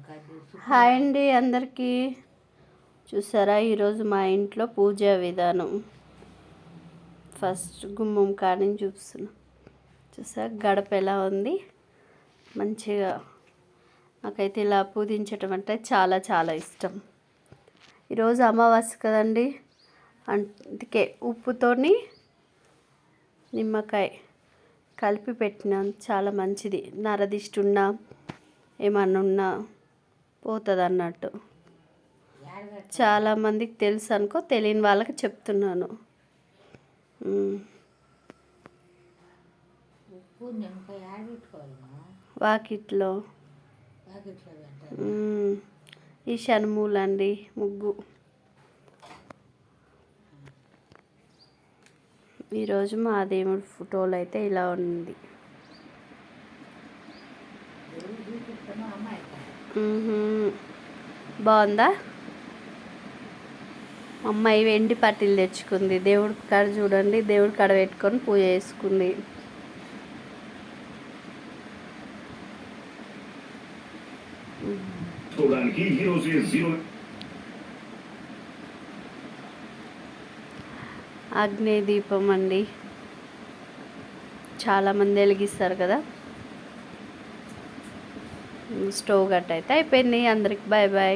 Hi అండి అందరికీ. చూసారా ఈరోజు మా ఇంట్లో పూజా విధానం ఫస్ట్ గుమ్మం కాడిని చూపిస్తున్నా. చూసారా గడప ఎలా ఉంది మంచిగా. నాకైతే ఇలా పూజించటం అంటే చాలా చాలా ఇష్టం. ఈరోజు అమావాస్య కదండి, అందుకే ఉప్పుతోని నిమ్మకాయ కలిపి పెట్టినాను. చాలా మంచిది, నరదిష్టి ఉన్నా ఏమన్నా ఉన్నా పోతుంది అన్నట్టు. చాలామందికి తెలుసు అనుకో, తెలియని వాళ్ళకి చెప్తున్నాను. వాకిట్లో ఈ శనుమూలండి ముగ్గు. ఈరోజు మా దేవుడి ఫోటోలు అయితే ఇలా ఉంది. బాగుందా? అమ్మాయి వెండి పట్టీలు తెచ్చుకుంది. దేవుడి కాడ చూడండి, దేవుడి కాడ పెట్టుకొని పూజ చేసుకుంది. అగ్ని దీపం అండి, చాలామంది వెలిగిస్తారు కదా. స్టవ్ గట్ట అయితే అయిపోయింది. అందరికి బాయ్ బాయ్.